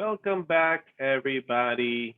Welcome back, everybody.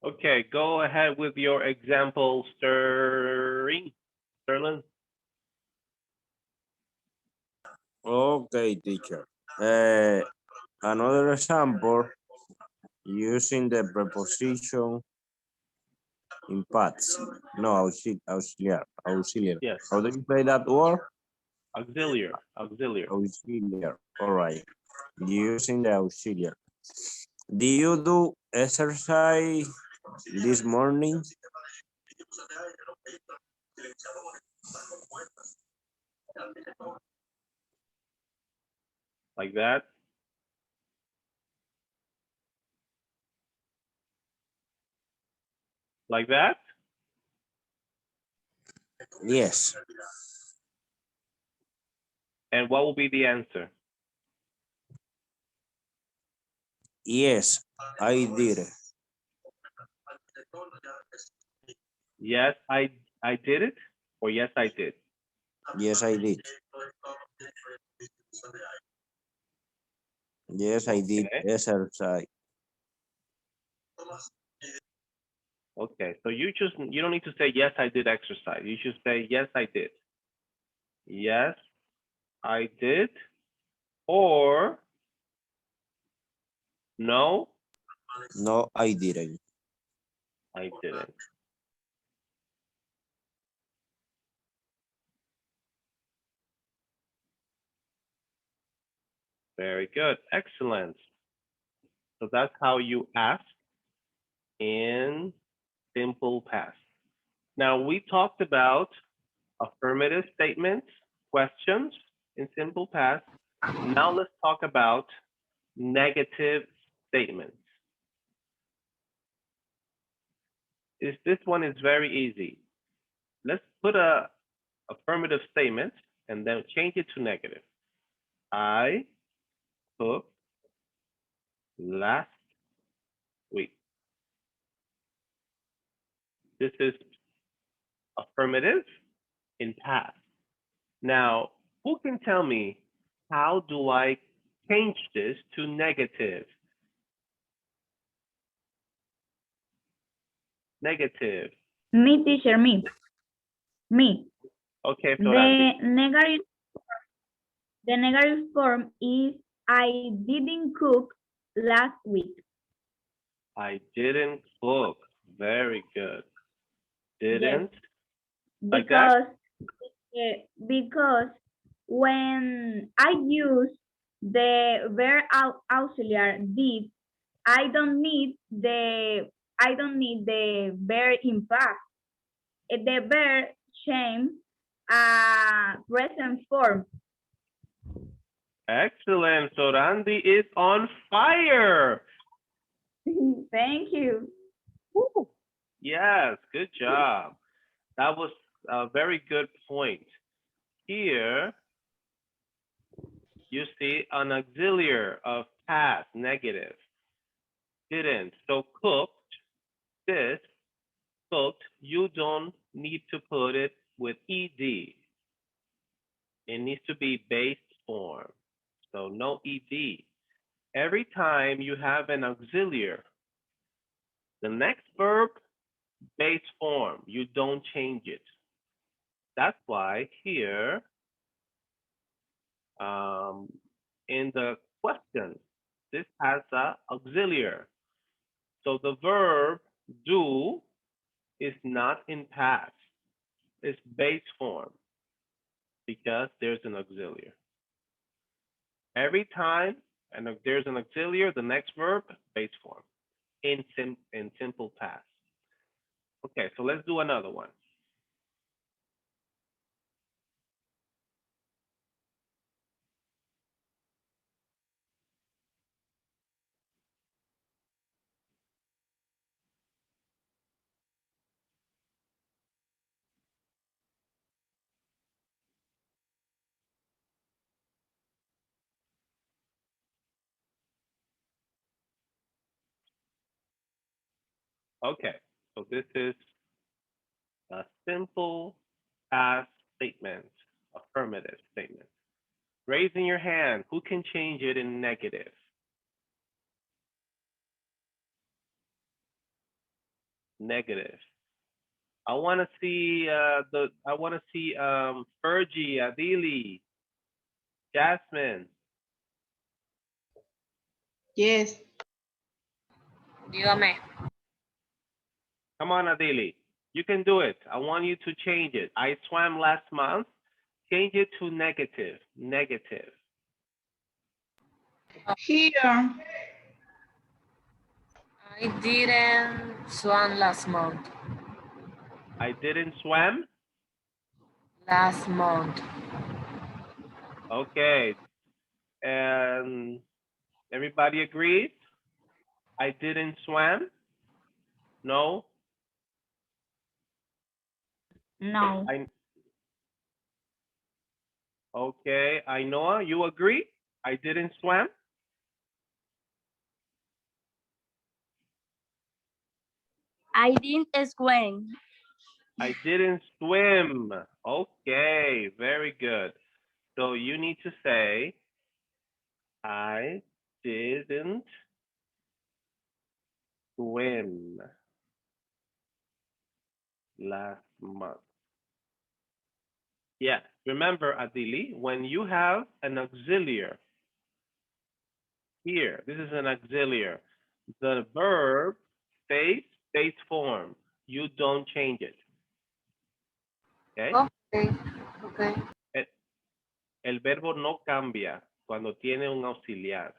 Okay, go ahead with your example, Sterling. Okay, teacher. Another example using the preposition in past. No, auxiliar. Yes, How do you say that word? auxiliary, auxiliary. Auxiliar. All right. Using the auxiliar. Do you do exercise this morning? Like that. Like that. Yes. And what will be the answer? Yes, I did. Yes, I did it, or yes, I did. Yes, I did. Yes, I did Okay. exercise. Okay. So you don't need to say yes, I did exercise. You should say yes, I did. Yes, I did, or no, No, I didn't. I didn't. Very good. Excellent. So that's how you ask in simple past. Now we talked about affirmative statements, questions in simple past. Now let's talk about negative statements. This one is very easy. Let's put a affirmative statement and then change it to negative. I cooked last week. This is affirmative in past. Now, who can tell me how do I change this to negative? Negative. Me, teacher, me. Me. Okay, The Florandi. negative the negative form is I didn't cook last week. I didn't cook. Very good. Yes, Didn't. Like that? because because when I use the verb auxiliar did, I don't need the verb in past. The verb change present form. Excellent. Florandi is on fire. Thank you. Woo. Yes, good job. That was a very good point. Here, you see an auxiliary of past, negative. Didn't. So cooked, this, cooked, you don't need to put it with ed. It needs to be base form. So no ed. Every time you have an auxiliary, the next verb, base form. You don't change it. That's why here, um, in the question, this has a auxiliary. So the verb do is not in past. It's base form because there's an auxiliary. Every time there's an auxiliary, the next verb, base form in simple past. Okay, so let's do another one. Okay, so this is a simple past statement, affirmative statement. Raising your hand, who can change it in negative? Negative. I want to see Fergie, Adili, Jasmine. Yes. Dígame. Come on, Adili. You can do it. I want you to change it. I swam last month. Change it to negative. Negative. Here. I didn't swim last month. I didn't swim. Last month. Okay. And everybody agrees? I didn't swim? No? No. Okay. Ainoa, you agree? I didn't swim? I didn't swim. I didn't swim. Okay, very good. So you need to say, I didn't swim last month. Yes, remember, Adili, when you have an auxiliary here, this is an auxiliary. The verb stays form. You don't change it. Okay? Okay. Okay. El verbo no cambia cuando tiene un auxiliar.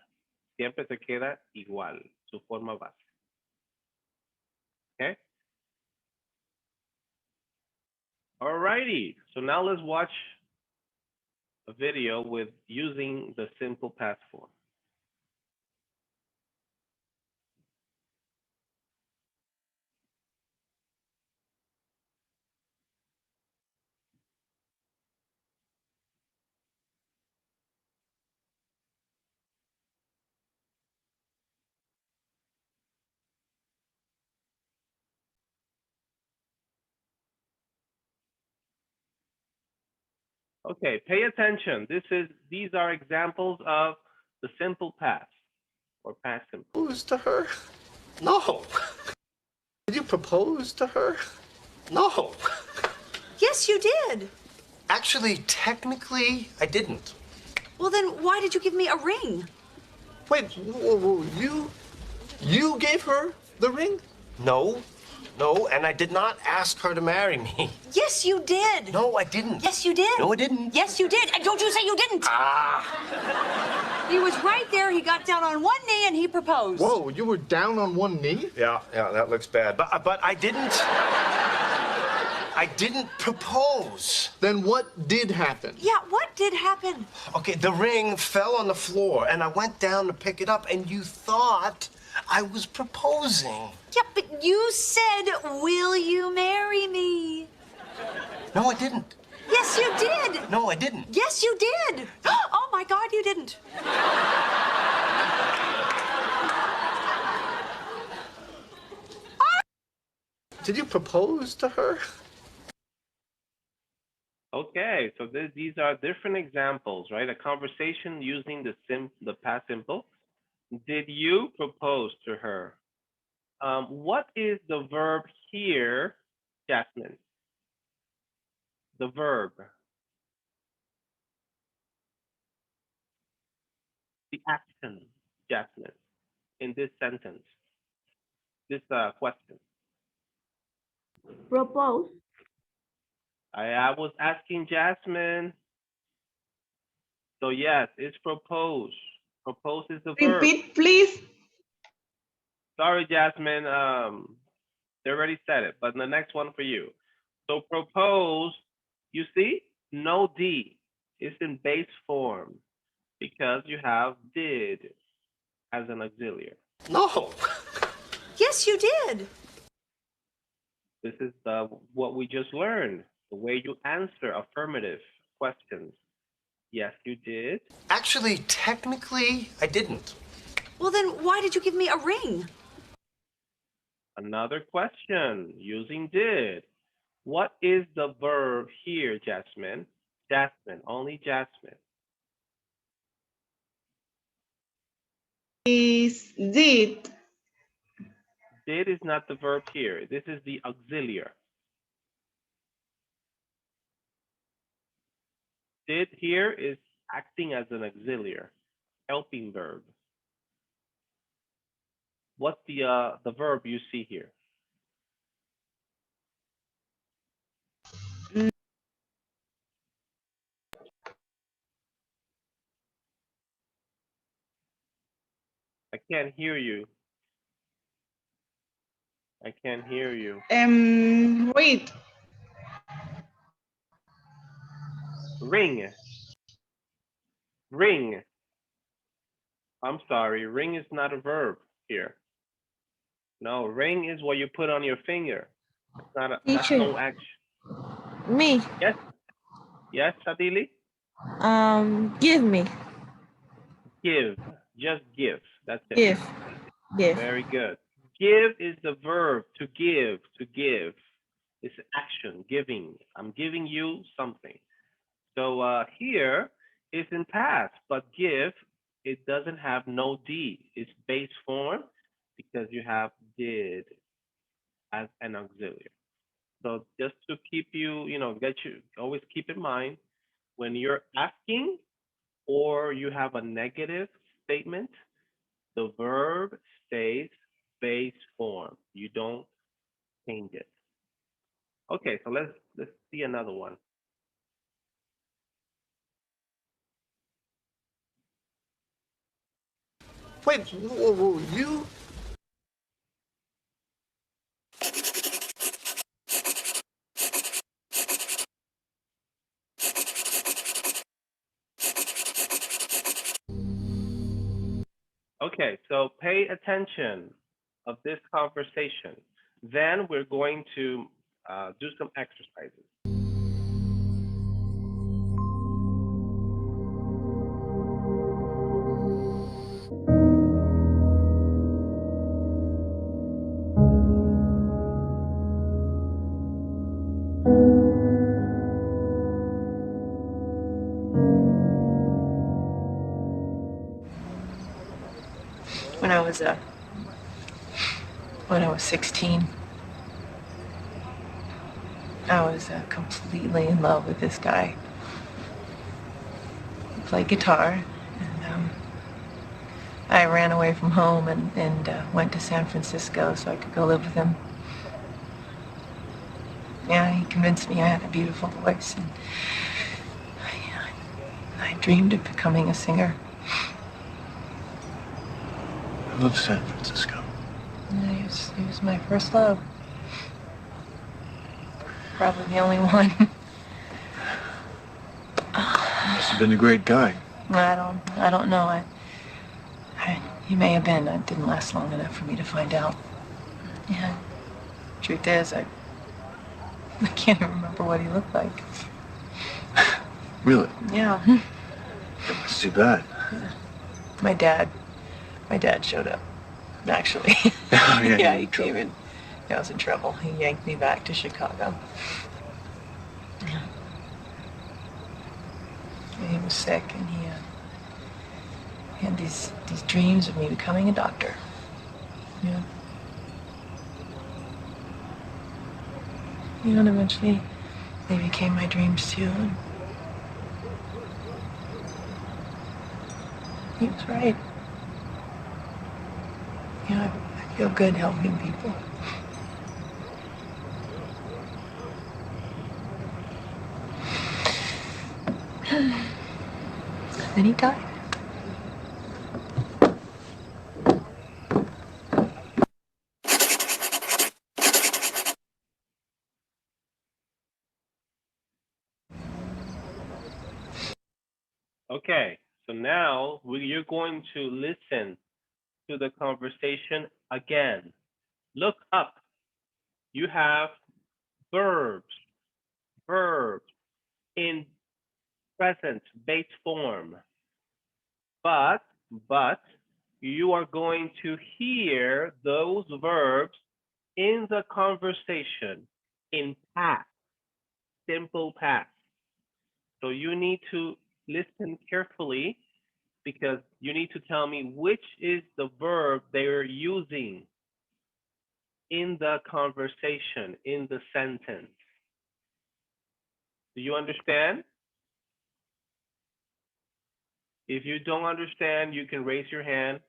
Siempre se queda igual, su forma base. Okay? Alrighty. So now let's watch a video with using the simple past form. Okay, pay attention. These are examples of the simple past or past simple. Propose to her? No. Did you propose to her? No. Yes, you did. Actually, technically, I didn't. Well, then why did you give me a ring? Wait, whoa, you gave her the ring? No, and I did not ask her to marry me. Yes, you did. No, I didn't. Yes, you did. No, I didn't. Yes, you did. And don't you say you didn't. He was right there. He got down on one knee and he proposed. Whoa, you were down on one knee? Yeah, that looks bad. But I didn't. I didn't propose. Then what did happen? Yeah, what did happen? Okay, the ring fell on the floor, and I went down to pick it up, and you thought I was proposing. Yeah, but you said, will you marry me? No, I didn't. Yes, you did. No, I didn't. Yes, you did. Oh, my God, you didn't. Did you propose to her? Okay, so these are different examples, right? A conversation using the past simple. Did you propose to her? What is the verb here, Jasmine? The verb. The action, Jasmine, in this sentence, this question. Propose. I was asking Jasmine. So yes, it's propose. Propose is the verb. Repeat, please. Sorry, Jasmine. They already said it, but the next one for you. So propose, you see, no D. It's in base form because you have did as an auxiliary. No. Yes, you did. This is what we just learned, the way you answer affirmative questions. Yes, you did. Actually, technically, I didn't. Well, then why did you give me a ring? Another question using did. What is the verb here, Jasmine? Jasmine, only Jasmine. Is did. Did is not the verb here. This is the auxiliary. Did here is acting as an auxiliary, helping verb. What's the verb you see here? I can't hear you. I can't hear you. Read. Ring. Ring. I'm sorry, ring is not a verb here. No, ring is what you put on your finger. It's not a that's Teacher. no action. Me. Yes. Yes, Adili? Give me. Give. Just give. That's it. Give. Give. Very good. Give is the verb to give, to give. It's action, giving. I'm giving you something. So here it's in past, but give, it doesn't have no D. It's base form because you have did as an auxiliary. So just to keep you, always keep in mind when you're asking or you have a negative statement, the verb stays base form. You don't change it. Okay, so let's see another one. Wait, whoa, you? Okay, so pay attention of this conversation. Then we're going to do some exercises. When I was 16, I was completely in love with this guy. He played guitar, and I ran away from home and went to San Francisco so I could go live with him. Yeah, he convinced me I had a beautiful voice, and I dreamed of becoming a singer. I love San Francisco. Yeah, he was my first love. Probably the only one. Must have been a great guy. I don't know. He may have been. It didn't last long enough for me to find out. Yeah. Truth is, I can't even remember what he looked like. Really? Yeah. That must be bad. My dad showed up, actually. Oh, yeah, Yeah, you he were in came in. I was in trouble. He yanked me back to Chicago. Yeah. He was sick, and he had these dreams of me becoming a doctor. Yeah. You know, and eventually they became my dreams too. And he was right. You know, I feel good helping people. Then he died. Okay, so now you're going to listen to the conversation again. Look up. You have verbs in present base form. But you are going to hear those verbs in the conversation in past, simple past. So you need to listen carefully because you need to tell me which is the verb they're using in the conversation, in the sentence. Do you understand? If you don't understand, you can raise your hand.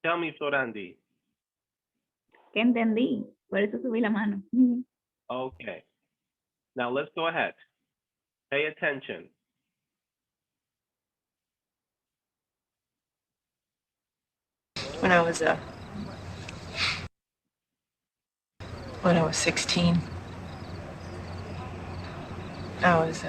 Tell me, Sorandi. ¿Qué entendí? Por eso subí la mano. Okay. Now let's go ahead. Pay attention. When I was 16, I was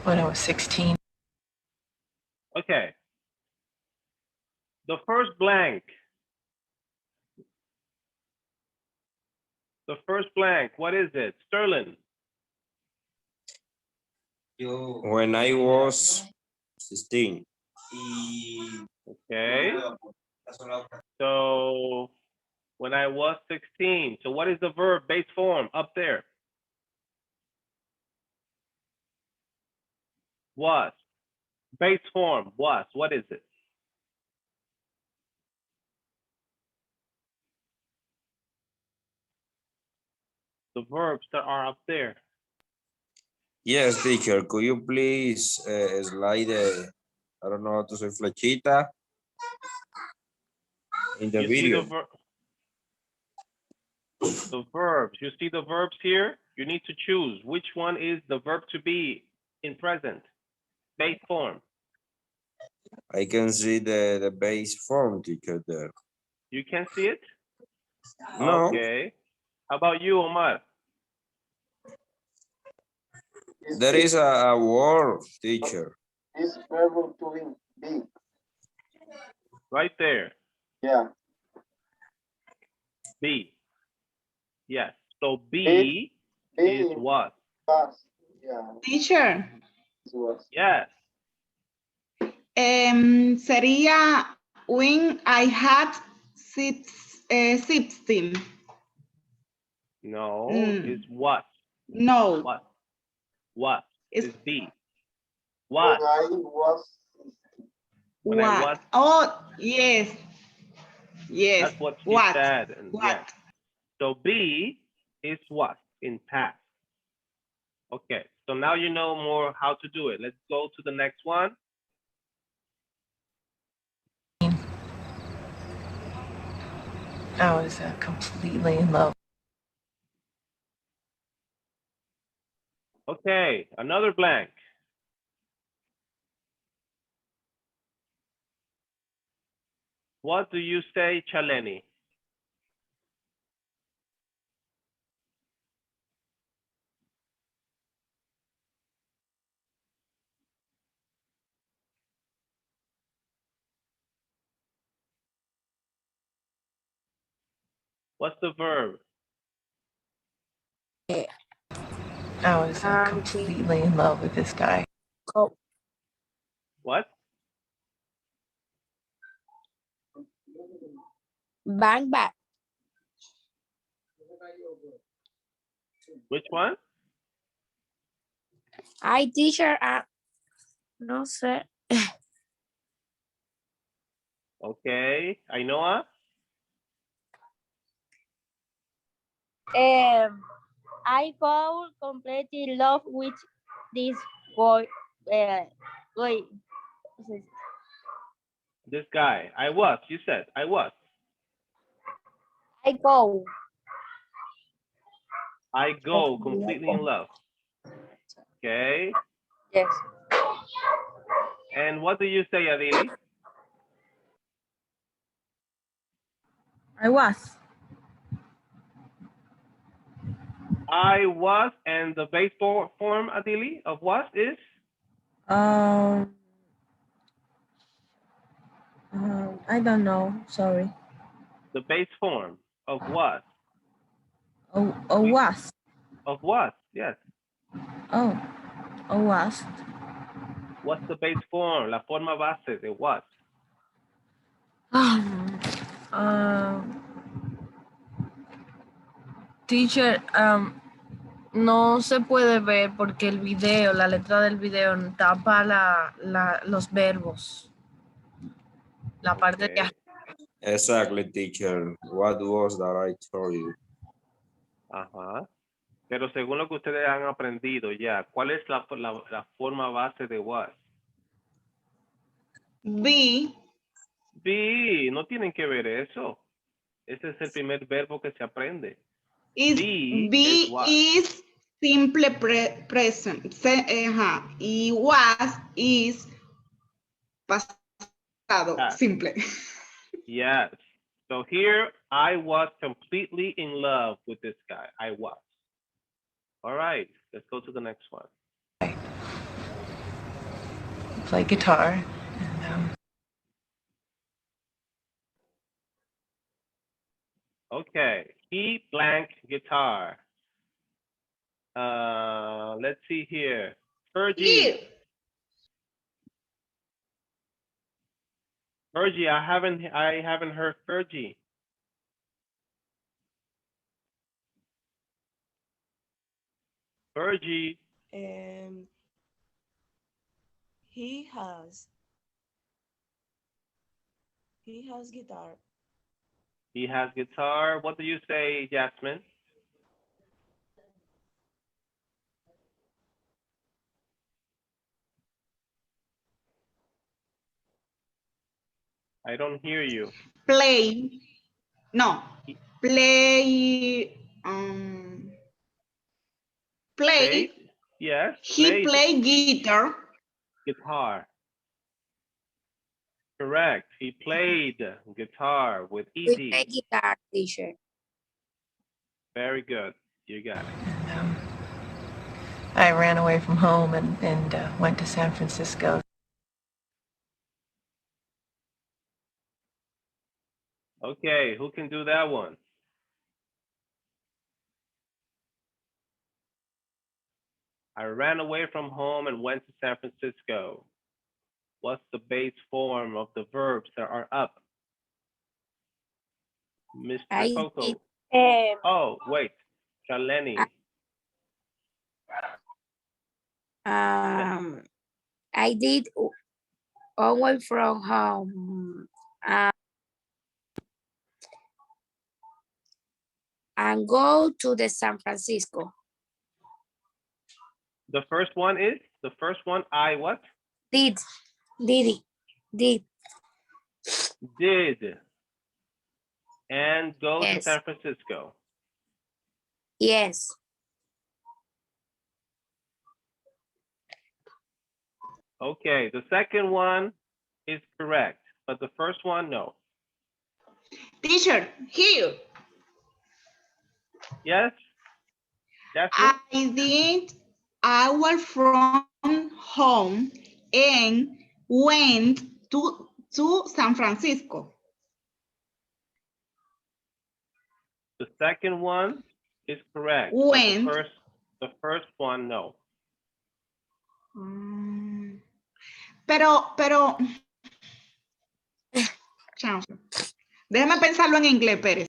when I was 16. Okay. The first blank. The first blank, what is it? Sterling. When I was 16. Okay. So when I was 16. So what is the verb base form up there? Was. Base form, was. What is it? The verbs that are up there. Yes, teacher. Could you please slide I don't know how to say flechita in the You see video? the verbs. You see the verbs here? You need to choose which one is the verb to be in present, base form. I can see the base form, teacher, there. You can see it? No. Okay. How about you, Omar? There is a word, teacher. This verb to be. Right there. Yeah. Be. Yes. So be is what? Past. Yeah. Teacher, Yes. sería when I had 16. No, it's what? No. What? What It's is be? What? When I was. Oh, yes. Yes. That's what she What? said. And What? yes. So be is what in past. Okay. So now you know more how to do it. Let's go to the next one. I was completely in love. Okay, another blank. What do you say, Chaleni? What's the verb? I was completely in love with this guy. What? Bang back. Which one? Ay, teacher, no sé. Okay, Ainhoa? I fall completely in love with this boy. Boy. This guy. I was, you said. I was. I go. I go completely in love. Okay. Yes. And what do you say, Adili? I was. I was, and the base form, Adili, of was is? I don't know. Sorry. The base form of was. Oh, was. Of was, yes. Oh, was. What's the base form? La forma base de was. Teacher, no se puede ver porque el video, la letra del video tapa los verbos. La parte de Okay. Exactly, teacher. What was that I told you? Ajá. Pero según lo que ustedes han aprendido ya, ¿cuál es la forma base de was? Be. Be, no tienen que ver eso. Ese es el primer verbo que se aprende. Be is simple present. Y was is pasado simple. Yes. So here, I was completely in love with this guy. I was. All right, let's go to the next one. play guitar. And, Okay, he blank guitar. Let's see here. Fergie. Fergie, I haven't heard Fergie. Fergie. He has guitar. He has guitar. What do you say, Jasmine? I don't hear you. Play. No. Play. Play. Yes. He played guitar. Guitar. Correct. He played guitar with ED. We play guitar, teacher. Very good. You got it. and, I ran away from home and went to San Francisco. Okay, who can do that one? I ran away from home and went to San Francisco. What's the base form of the verbs that are up? Mr. Coco. Oh, wait. Shaleni. I did away from home. And go to the San Francisco. The first one, I what? Did. Did. And go to Yes. San Francisco. Yes. Okay, the second one is correct, but the first one, no. Teacher, here. Yes? I did away from home and went to San Francisco. The second one is correct. Went. But the first one, no. Pero, chao. Déjame pensarlo en inglés, Pérez.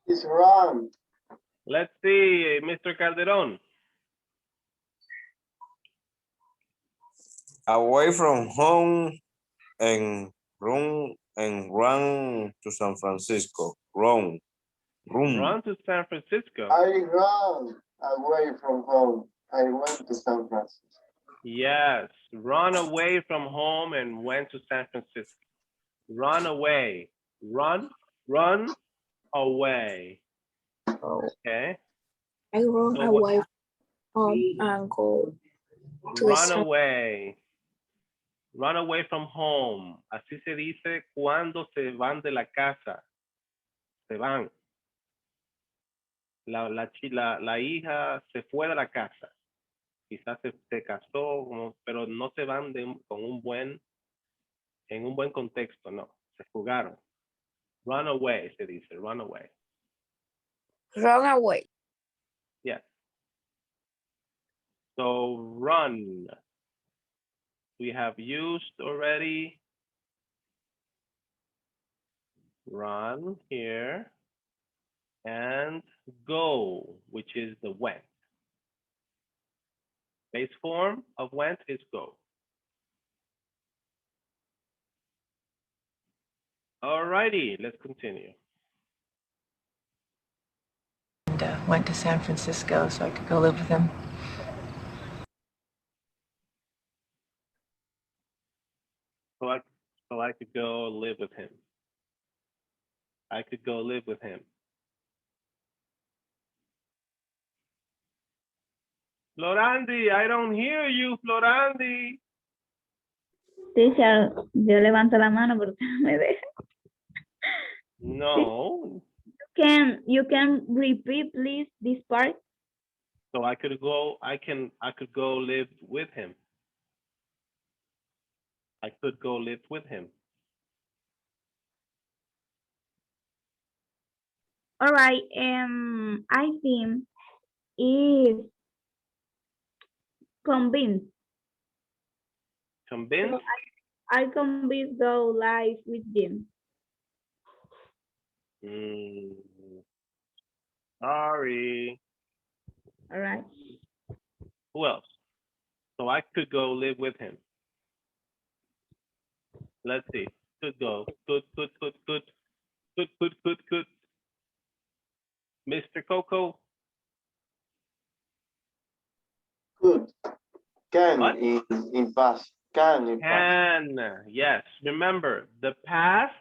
It's wrong. Let's see, Mr. Calderon. Away from home and run to San Francisco. Run to San Francisco. I ran away from home. I went to San Francisco. Yes, run away from home and went to San Francisco. Run away. Run away. Oh, Okay. I run So what- away and go to the Run sun. away. Run away from home. Así se dice cuando se van de la casa. Se van. La hija se fue de la casa. Quizás se casó, pero no se van en un buen contexto, no. Se fugaron. Run away, se dice, run away. Run away. Yes. So run. We have used already. Run here. And go, which is the went. Base form of went is go. Alrighty, let's continue. And went to San Francisco so I could go live with him. So I could go live with him. I could go live with him. Florandi, I don't hear you, Florandi. Teacher, yo levanto la mano, pero usted no me deja. No. You can repeat, please, this part. So I could go live with him. I could go live with him. All right. I think is convinced. Convinced? So I convinced go live with Jim. Sorry. All right. Who else? So I could go live with him. Let's see. Could go. Could. Mr. Coco. Could. Can What? in past. Can in past. Can. Yes. Remember, the past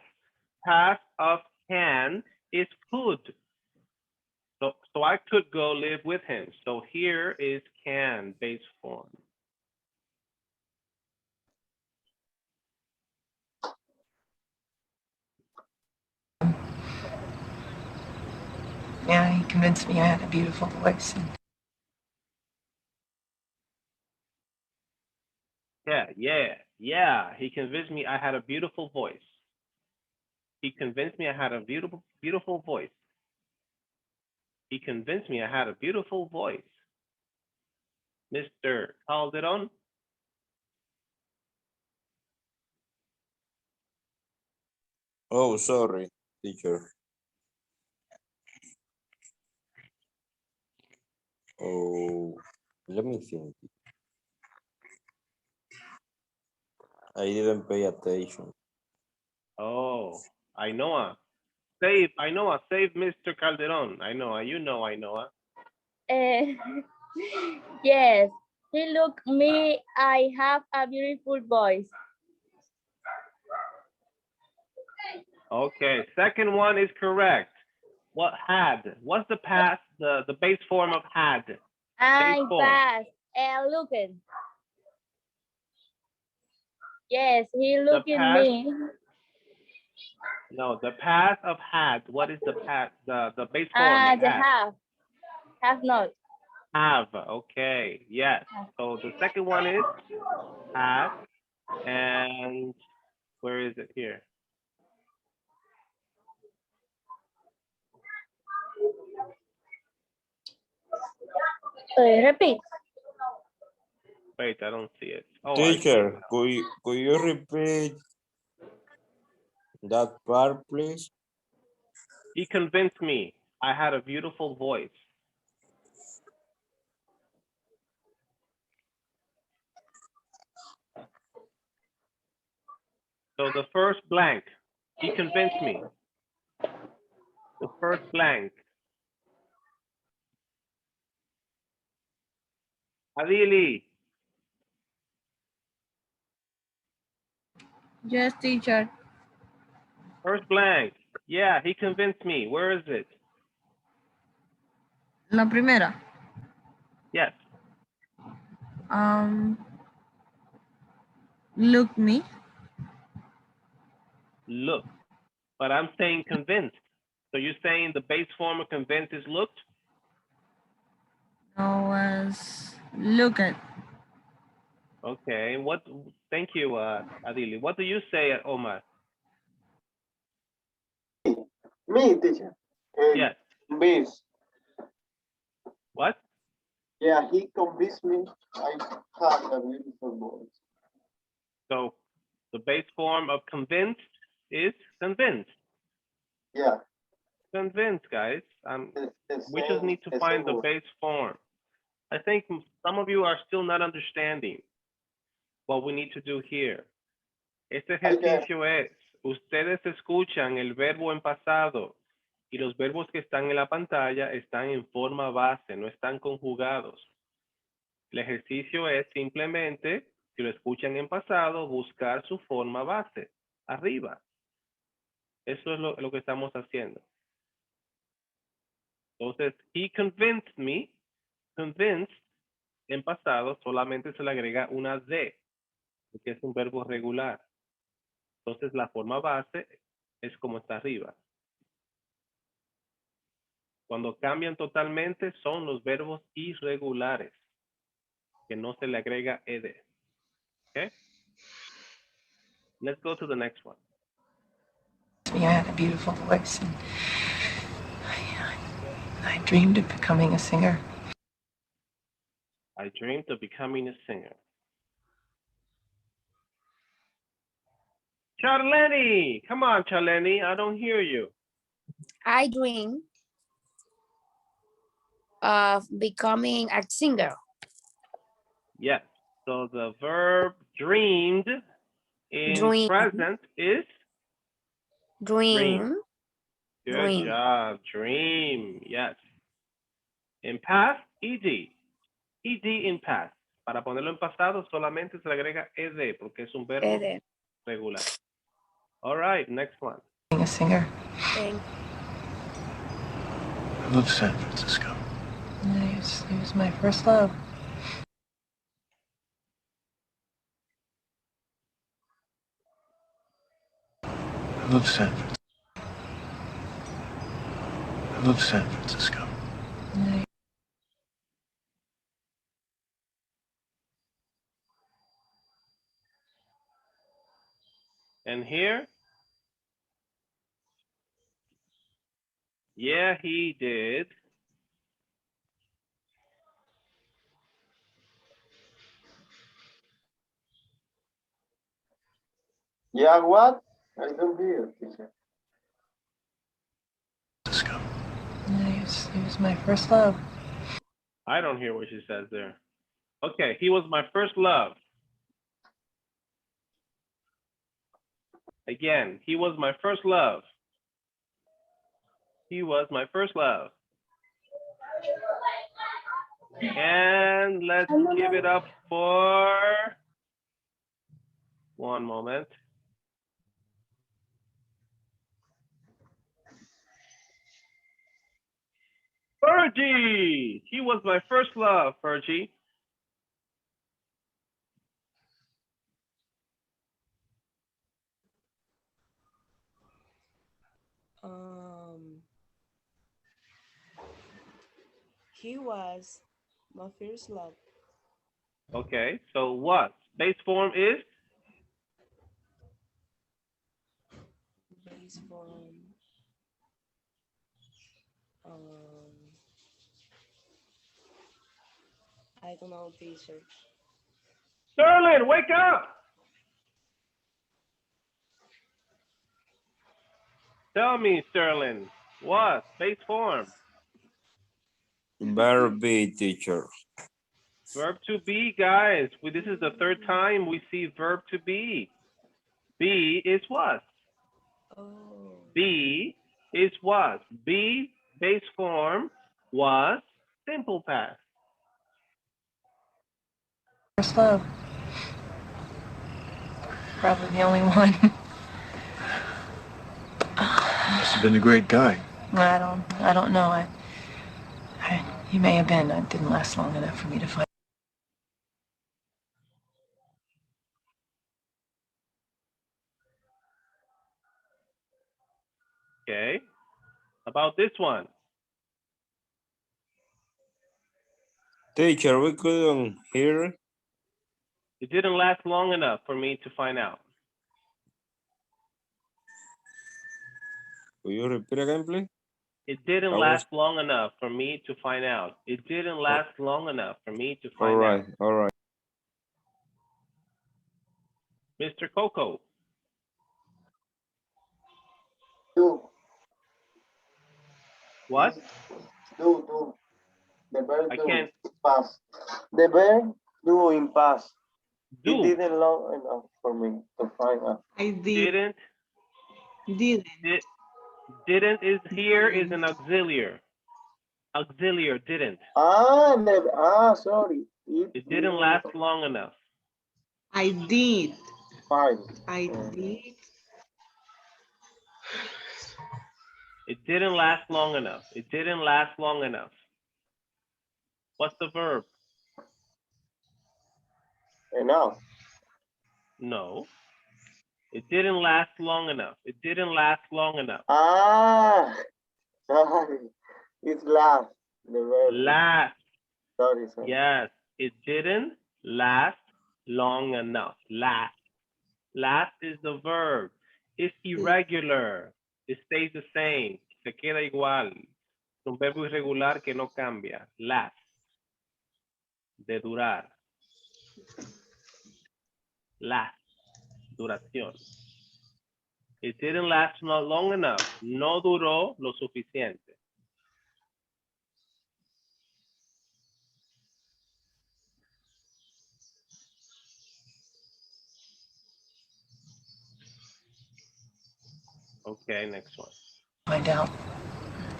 of can is could. So I could go live with him. So here is can, base form. Yeah, he convinced me I had a beautiful voice. And Yeah. He convinced me I had a beautiful voice. He convinced me I had a beautiful voice. He convinced me I had a beautiful voice. Mr. Calderon. Oh, sorry, teacher. Oh, let me think. I didn't pay attention. Oh, Ainhoa. Save Mr. Calderon. Ainhoa, you know Ainhoa. Yes. He look me. I have a beautiful voice. Okay, second one is correct. What had? What's the past, the base form of had? I Base form. pass and looking. Yes, he looking past- me. No, the past of had. What is the past? The base form of The had? have not. Have. Okay. Yes. So the second one is have. And where is it here? Repeat. Wait, I don't see it. Oh, Teacher, could you repeat that part, please? He convinced me I had a beautiful voice. So the first blank, he convinced me. The first blank. Adili, Yes, teacher. first blank. Yeah, he convinced me. Where is it? La primera. Yes. Look me. Look. But I'm saying convinced. So you're saying the base form of convinced is looked? No, was look at. Okay. What? Thank you, Adili. What do you say, Omar? Me, teacher. Yes. Convinced. What? Yeah, he convinced me I have a beautiful voice. So the base form of convinced is convinced. Yeah. Convinced, guys. We just need to the find same the word. base form. I think some of you are still not understanding what we need to do here. Este ejercicio es, ustedes escuchan el verbo en pasado y los verbos que están en la pantalla están en forma base, no están conjugados. El ejercicio es simplemente, si lo escuchan en pasado, buscar su forma base, arriba. Eso es lo que estamos haciendo. Entonces, he convinced me, convinced, en pasado solamente se le agrega una D, porque es un verbo regular. Entonces, la forma base es como está arriba. Cuando cambian totalmente, son los verbos irregulares, que no se le agrega ed. Okay? Let's go to the next one. Yeah, I had a beautiful voice, and I dreamed of becoming a singer. I dreamed of becoming a singer. Charlene, come on, Charlene, I don't hear you. I dream of becoming a singer. Yes, so the verb dreamed in Dream. present is Dream. Good Dream. job, dream, yes. In past, ed. Ed in past. Para ponerlo en pasado solamente se le agrega ed porque es un verbo Ed. regular. All right, next one. Being a singer. Thank I love San Francisco. Yeah, it was my first love. I love San Francisco. I love San Francisco. Yeah. And here? Yeah, he did. Yeah, what? I don't hear, teacher. Yeah, it was my first love. I don't hear what she says there. Okay, he was my first love. Again, he was my first love. He was my first love. And let's give it up for one moment. Fergie! He was my first love, Fergie. He was my first love. Okay, so what? Base form is? Base form. I don't know, teacher. Sterling, wake up! Tell me, Sterling, what? Base form? Verb be, teacher. Verb to be, guys. This is the third time we see verb to be. Be is what? Oh. Be is what? Be, base form, was, simple past. First love. Probably the only one. I must Must have been a great guy. I don't know. He may have been. It didn't last long enough for me to find. Okay. About this one. Teacher, we couldn't hear. It didn't last long enough for me to find out. Will you repeat again, please? It didn't I was- last long enough for me to find out. It didn't last long enough for me to find out. All right. Mr. Coco. Do. What? Do. The verb I do can't. is past. The verb do in past. Do. It didn't long enough for me to find out. I did. Didn't. Didn't is here is an auxiliary. Auxiliary didn't. Sorry. It didn't last long enough. I did. Fine. I did. It didn't last long enough. It didn't last long enough. What's the verb? Enough. No. It didn't last long enough. It didn't last long enough. Sorry. It's last. The verb. Last. Sorry. Yes. It didn't last long enough. Last. Last is the verb. It's irregular. It stays the same. Se queda igual. Es un verbo irregular que no cambia. Last. De durar. Last. Duración. It didn't last not long enough. No duró lo suficiente. Okay, next one. Find out.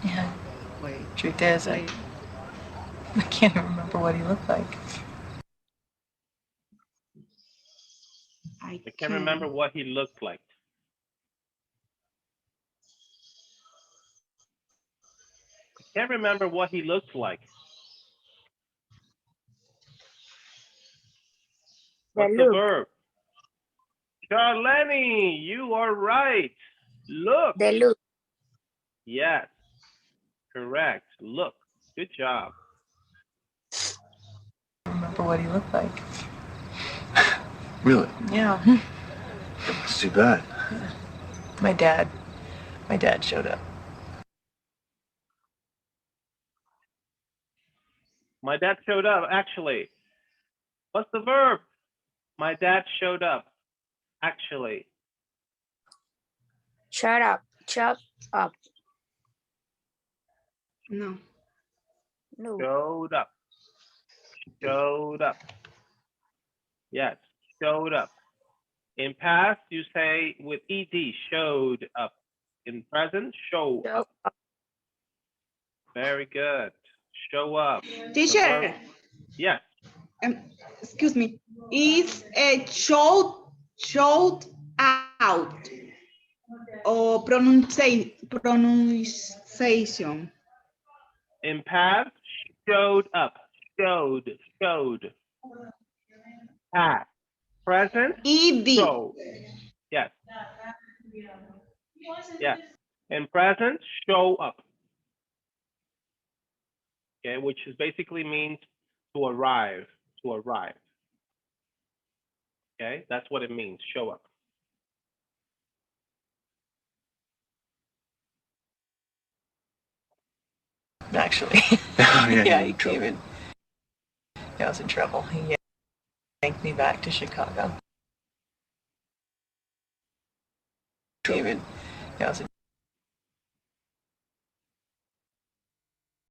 Yeah. Wait. Truth is, I can't even remember what he looked like. I can't remember what he looked like. I can't remember what he looked like. What's the verb? Charlene, you are right. Look. The look. Yes. Correct. Look. Good job. I don't remember what he looked like. Really? Yeah. That's too bad. My dad showed up. My dad showed up, actually. What's the verb? My dad showed up, actually. Shut up. Shut up. No. No. Showed up. Showed up. Yes, showed up. In past, you say with ed, showed up. In present, show up. Very good. Show up. Teacher. Yes. Excuse me. Is a showed out or pronunciation? In past, showed up. Showed. Past. Present, ed. show. Yes. Yes. In present, show up. Okay, which is basically means to arrive. Okay, that's what it means, show up. Actually. Yeah, he came in. I was in trouble. He yanked me back to Chicago. Came in. I was in